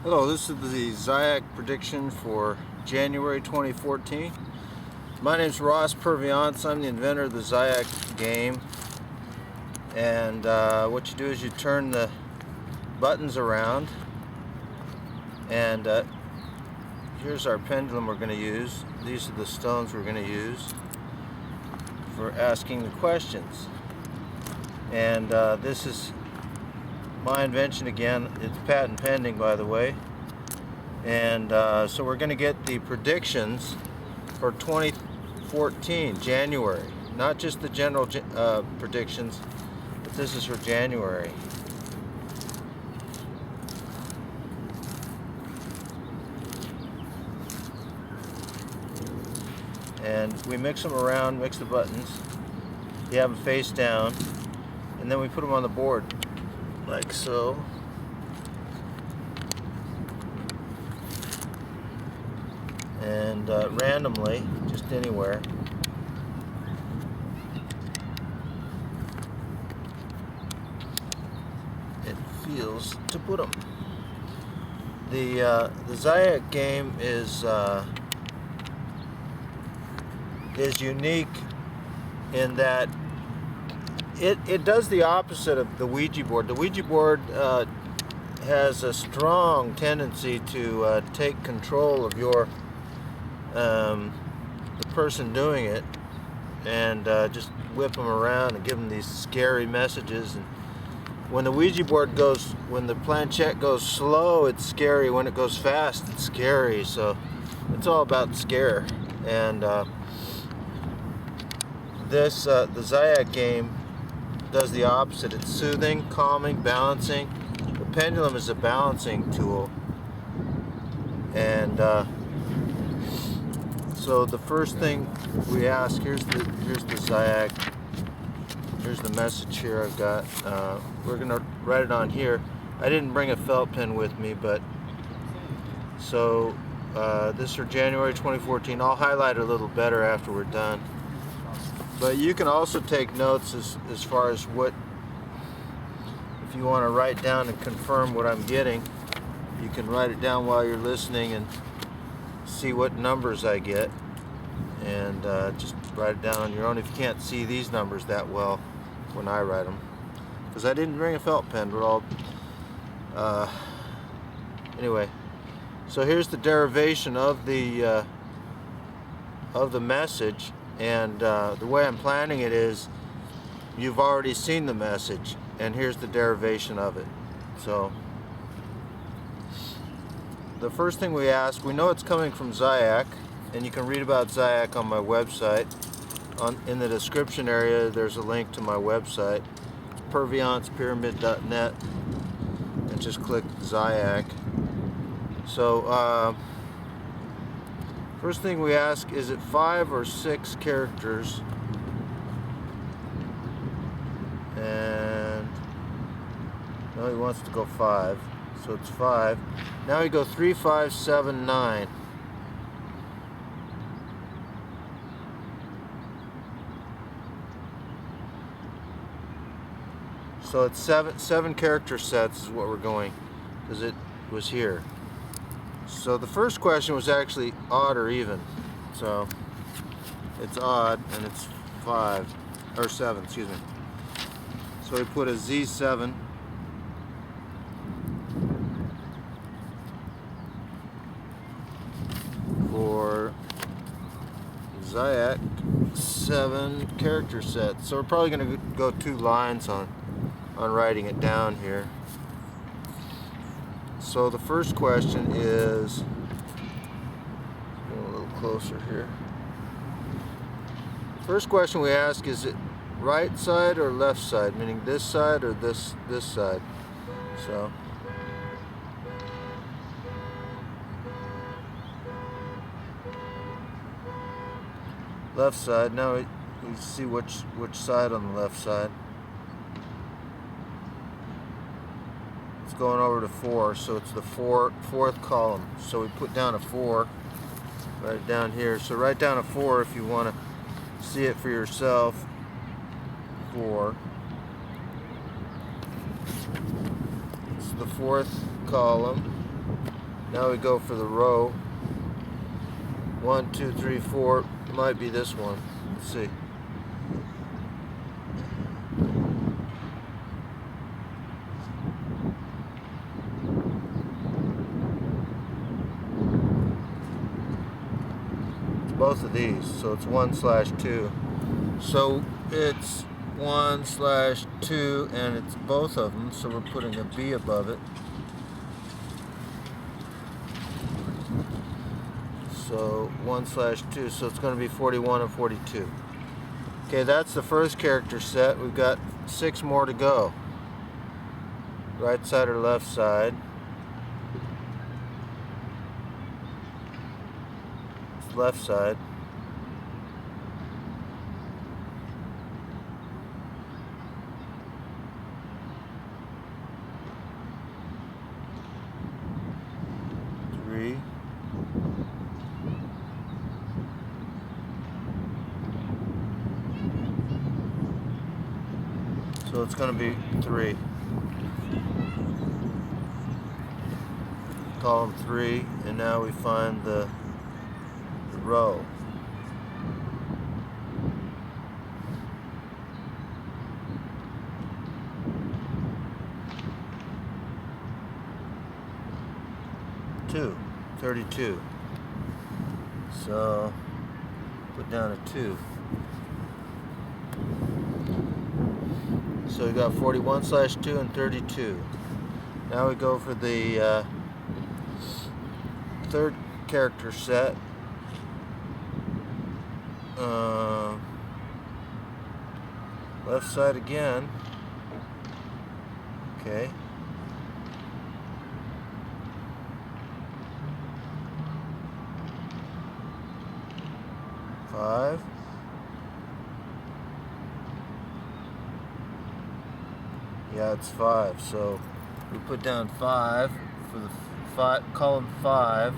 Hello, this is the Zyac prediction for January 2014. My name is Ross Purviance. I'm the inventor of the Zyac game. And what you do is you turn the buttons around. And here's our pendulum we're going to use. These are the stones we're going to use for asking the questions. And this is my invention again. It's patent pending, by the way. And so we're going to get the predictions for 2014 January, not just the general predictions, but this is for January. And we mix them around, mix the buttons. You have them face down, and then we put them on the board like so. And randomly, just anywhere. It feels to put them. The Zyac game is unique in that it does the opposite of the Ouija board. The Ouija board has a strong tendency to take control of your the person doing it, and just whip them around and give them these scary messages. And when the Ouija board goes, when the planchette goes slow, it's scary. When it goes fast, it's scary. So it's all about scare. And the Zyac game does the opposite. It's soothing, calming, balancing. The pendulum is a balancing tool. And so the first thing we ask, here's the Zyac. Here's the message here I've got. We're gonna write it on here. I didn't bring a felt pen with me, but so this is for January 2014. I'll highlight it a little better after we're done. But you can also take notes as far as what, if you want to write down and confirm what I'm getting, you can write it down while you're listening and see what numbers I get, and just write it down on your own if you can't see these numbers that well when I write them, because I didn't bring a felt pen. But I'll anyway, so here's the derivation of the message. And the way I'm planning it is, you've already seen the message, and here's the derivation of it. So the first thing we ask, we know it's coming from Zyac, and you can read about Zyac on my website. In the description area, there's a link to my website, purviancepyramid.net, and just click Zyac. So first thing we ask, is it 5 or 6 characters? And no, he wants to go 5, so it's 5. Now we go 3, 5, 7, 9. So it's seven character sets is what we're going, because it was here. So the first question was actually odd or even. So it's odd, and it's 5 or 7, excuse me. So we put a Z7. For Zyac, 7 character sets. So we're probably going to go 2 lines on writing it down here. So the first question is, a little closer here. First question we ask, is it right side or left side? Meaning this side or this side. So left side. Now we see which side on the left side. It's going over to 4, so it's the fourth column. So we put down a 4, write it down here. So write down a 4 if you want to see it for yourself. 4. It's the fourth column. Now we go for the row. 1, 2, 3, 4. It might be this one. Let's see. It's both of these, so it's 1/2. So it's 1/2, and it's both of them, so we're putting a B above it. So 1/2, so it's going to be 41 and 42. Okay, that's the first character set. We've got 6 more to go. Right side or left side. It's left side. So it's going to be 3. Column 3, and now we find the row. Two, 32. So put down a 2. So we got 41/2 and 32. Now we go for the third character set. Left side again. Okay. Five. Yeah, it's 5. So we put down 5 for the column 5,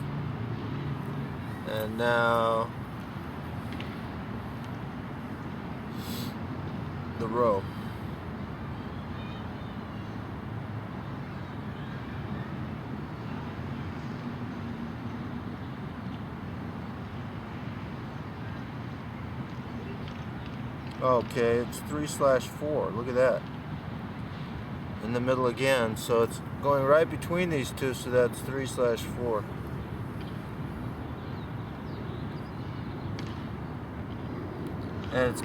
and now the row. Okay, it's 3/4. Look at that. In the middle again, so it's going right between these two, so that's 3/4. And it's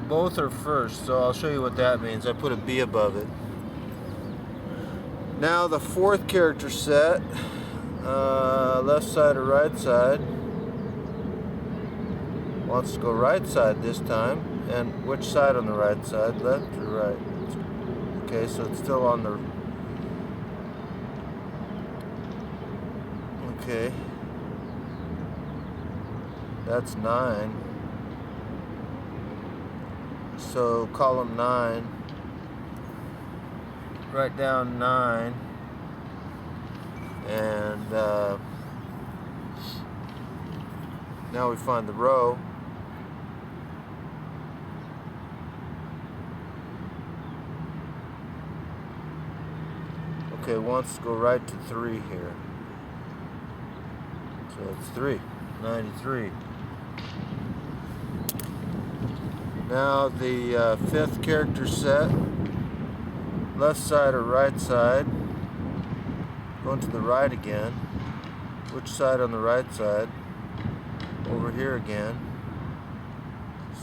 both are first, so I'll show you what that means. I put a B above it. Now the fourth character set, left side or right side. Wants to go right side this time. And which side on the right side? Left or right? Okay, so it's still on the... Okay. That's 9. So column 9. Write down 9. And now we find the row. Okay, wants to go right to 3 here. So it's 3, 93. Now the fifth character set, left side or right side. Going to the right again. Which side on the right side? Over here again.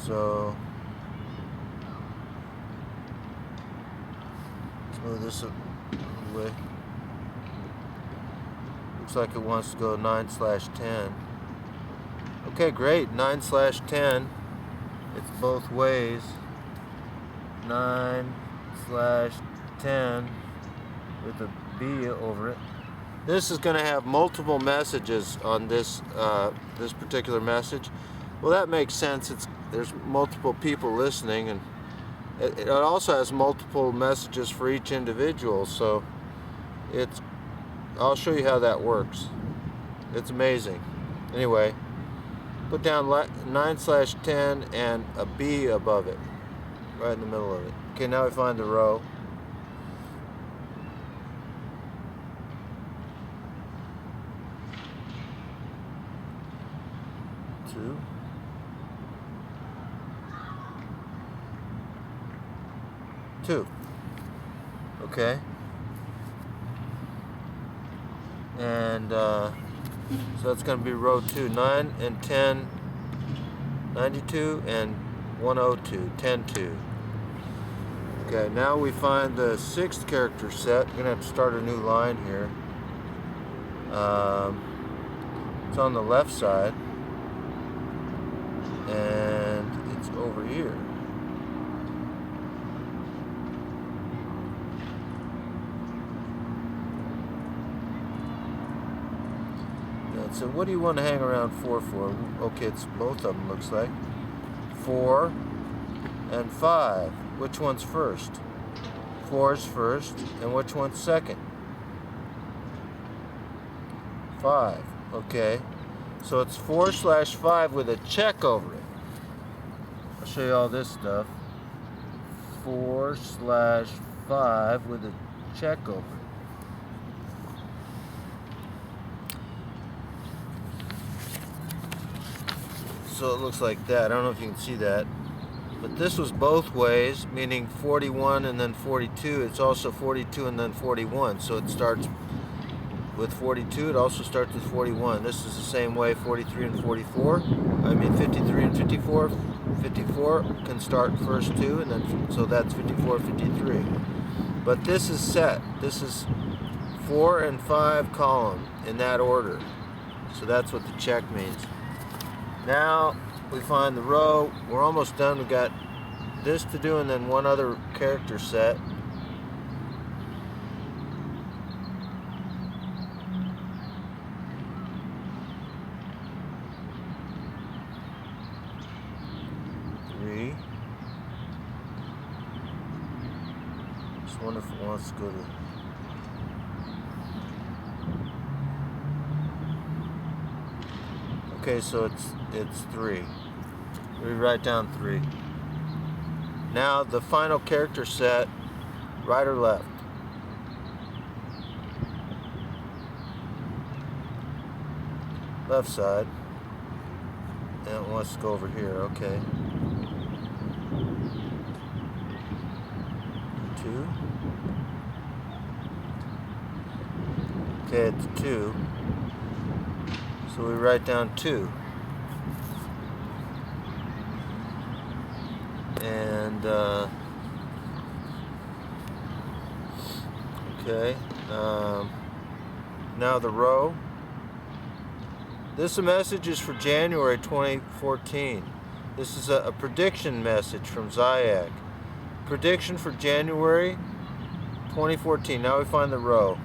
So let's move this way. Looks like it wants to go 9/10. Okay, great. 9/10. It's both ways. 9/10 with a B over it. This is going to have multiple messages on this this particular message. Well, that makes sense. There's multiple people listening, and it also has multiple messages for each individual. So I'll show you how that works. It's amazing. Anyway, put down 9/10 and a B above it, right in the middle of it. Okay, now we find the row. 2. Okay? And so that's going to be row 2. 9 and 10, 92 and 102, 10, 2. Okay, now we find the 6th character set. We're going to have to start a new line here. It's on the left side, and it's over here. And so what do you want to hang around 4 for? Okay, it's both of them, looks like. 4 and 5. Which one's first? 4's first, and which one's second? 5. Okay, so it's 4/5 with a check over it. I'll show you all this stuff. 4/5 with a check over it. So it looks like that. I don't know if you can see that. But this was both ways, meaning 41 and then 42. It's also 42 and then 41. So it starts with 42. It also starts with 41. This is the same way, 43 and 44. I mean 53 and 54. 54 can start first 2, and then so that's 54, 53. But this is set. This is 4 and 5 column in that order. So that's what the check means. Now we find the row. We're almost done. We got this to do and then one other character set. Just wonder if it wants to go to. Okay, so it's 3. We write down 3. Now the final character set, right or left? Left side. And it wants to go over here. Okay. 2. Okay, it's 2. So we write down 2. And, okay. Now the row. This message is for January 2014. This is a prediction message from Zyac. Prediction for January 2014. Now we find the row.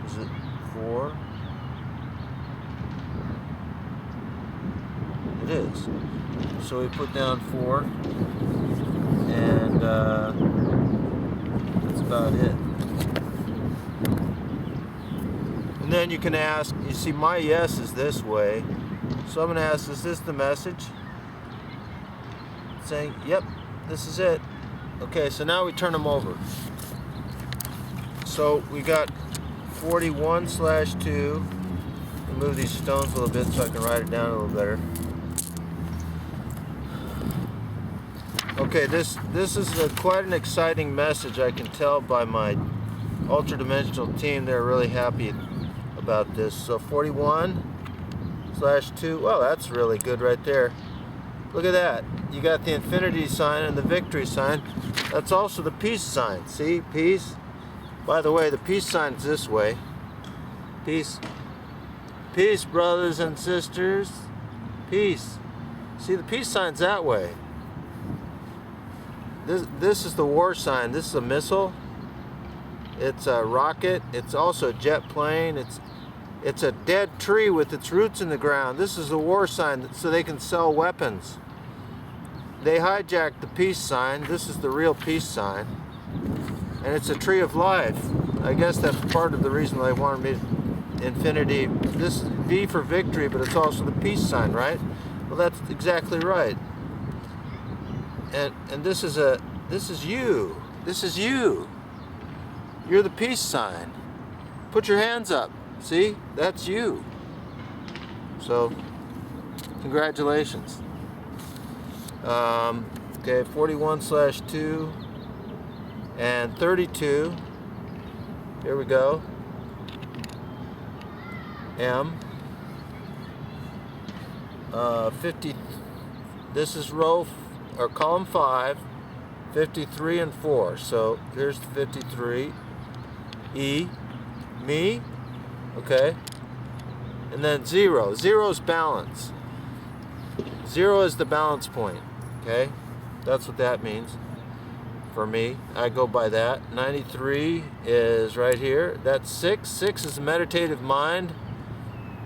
Is it 4? It is. So we put down 4, and that's about it. And then you can ask, you see my yes is this way, so I'm going to ask, is this the message? Saying, yep, this is it. Okay, so now we turn them over. So we got 41/2. Move these stones a little bit so I can write it down a little better. Okay, this is quite an exciting message. I can tell by my ultra-dimensional team. They're really happy about this. So 41/2. Well, that's really good right there. Look at that. You got the infinity sign and the victory sign. That's also the peace sign. See? Peace. By the way, the peace sign is this way. Peace. Peace, brothers and sisters. Peace. See, the peace sign's that way. This is the war sign. This is a missile. It's a rocket. It's also a jet plane. It's a dead tree with its roots in the ground. This is the war sign, so they can sell weapons. They hijacked the peace sign. This is the real peace sign. And it's a tree of life. I guess that's part of the reason they wanted me to infinity. This is V for victory, but it's also the peace sign, right? Well, that's exactly right. And this is you. This is you. You're the peace sign. Put your hands up. See? That's you. So, congratulations. Okay, 41/2 and 32. Here we go. M. 50. This is row or column 5. 53 and 4. So here's 53. E. Me. Okay. And then 0. 0 is balance. 0 is the balance point. Okay. That's what that means for me. I go by that. 93 is right here. That's 6. 6 is meditative mind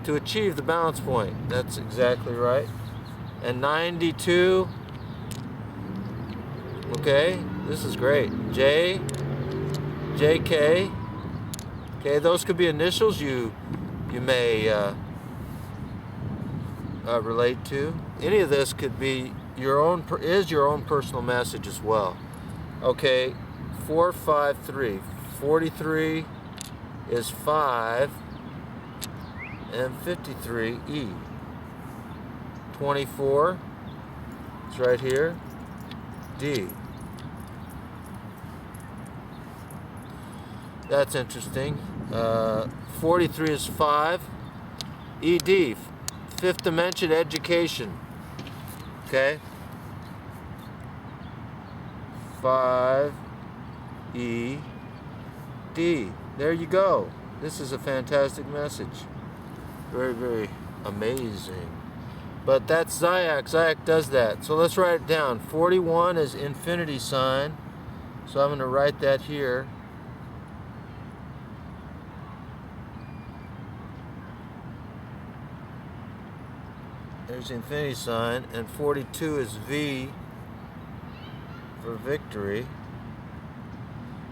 to achieve the balance point. That's exactly right. And 92. Okay, this is great. J, JK. Okay, those could be initials you may relate to. Any of this could be your own personal message as well. Okay, 453. 43 is 5 and 53 E. 24 is right here. D. That's interesting. 43 is 5. ED, fifth dimension education. Okay. 5 E D. There you go. This is a fantastic message. Very, very amazing. But that's Zyac. Zyac does that. So let's write it down. 41 is infinity sign. So I'm going to write that here. There's the infinity sign. And 42 is V for victory.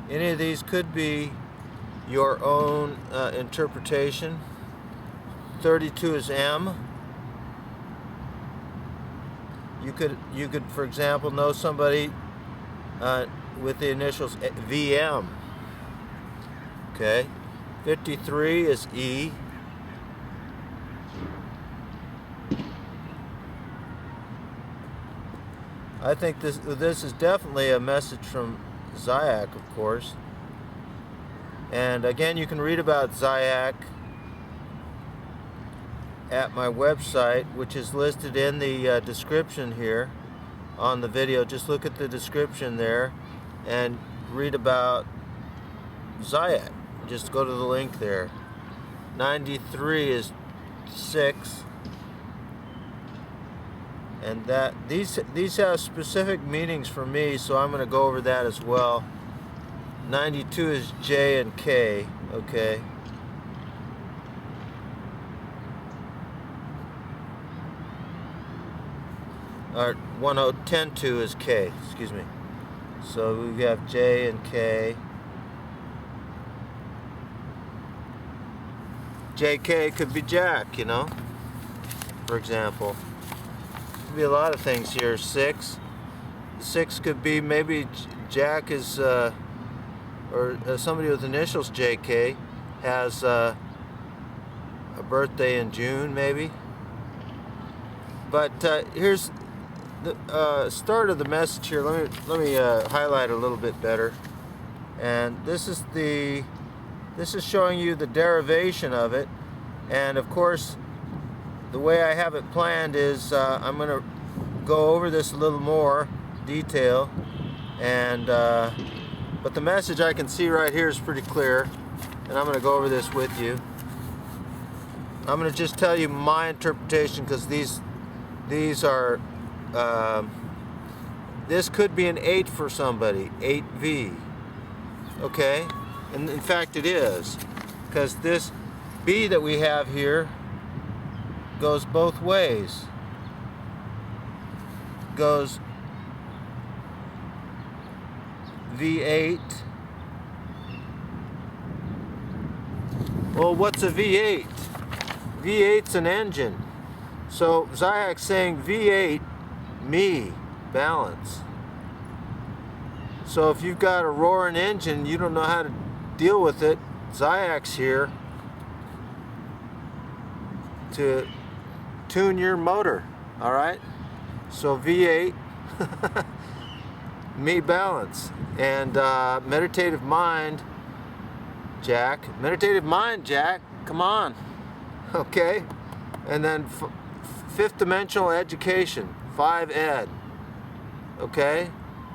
Any of these could be your own interpretation. 32 is M. You could, for example, know somebody with the initials VM. Okay. 53 is E. I think this is definitely a message from Zyac, of course. And again, you can read about Zyac at my website, which is listed in the description here on the video. Just look at the description there and read about Zyac. Just go to the link there. 93 is 6, and that these have specific meanings for me, so I'm going to go over that as well. 92 is J and K. Okay. Or 10-2 is K, excuse me. So we have J and K. JK could be Jack, you know, for example. Could be a lot of things here. 6. 6 could be maybe Jack is, or somebody with initials JK has a birthday in June, maybe. But here's the start of the message here. Let me highlight a little bit better. And this is showing you the derivation of it. And of course, the way I have it planned is I'm going to go over this a little more detail. And but the message I can see right here is pretty clear. And I'm going to go over this with you. I'm going to just tell you my interpretation, because these are this could be an 8 for somebody, 8V. Okay, and in fact it is, because this B that we have here goes both ways. Goes V8. Well, what's a V8? V8's an engine. So Zyac's saying V8, me, balance. So if you've got a roaring engine, you don't know how to deal with it, Zyac's here to tune your motor. All right. So V8, me balance, and Meditative Mind, Jack. Meditative Mind, Jack. Come on. Okay. And then fifth dimensional education, 5 ed. Okay.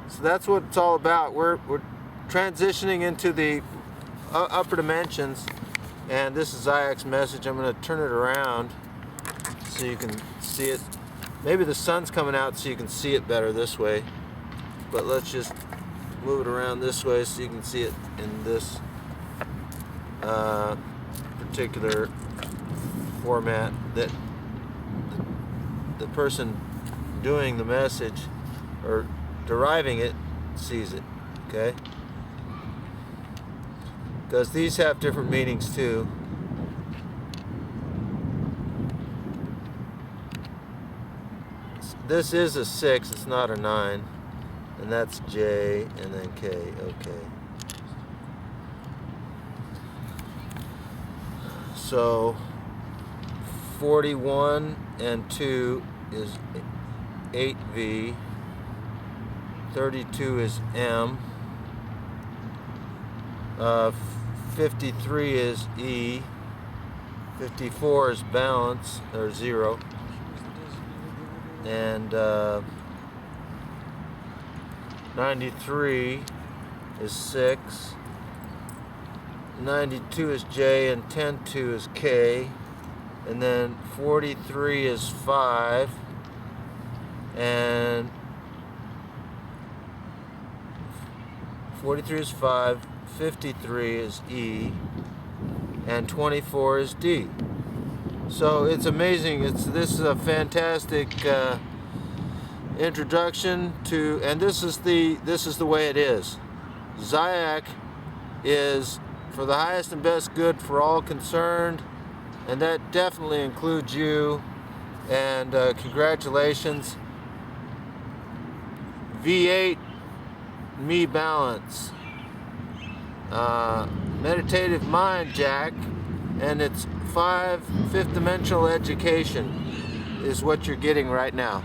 So that's what it's all about. We're transitioning into the upper dimensions, and this is Zyac's message. I'm going to turn it around so you can see it. Maybe the sun's coming out so you can see it better this way, but let's just move it around this way so you can see it in this particular format that the person doing the message or deriving it sees it. Okay, because these have different meanings too. This is a 6, it's not a 9, and that's J and then K. Okay, so 41 and 2 is 8V, 32 is M, 53 is E, 54 is balance, or 0, and 93 is 6, 92 is J, and 10-2 is K, and then 43 is 5, and 43 is 5, 53 is E, and 24 is D. So it's amazing. This is a fantastic introduction to, and this is the way it is. Zyac is for the highest and best good for all concerned, and that definitely includes you. And congratulations. V8 me balance. Meditative Mind, Jack, and it's fifth dimensional education is what you're getting right now.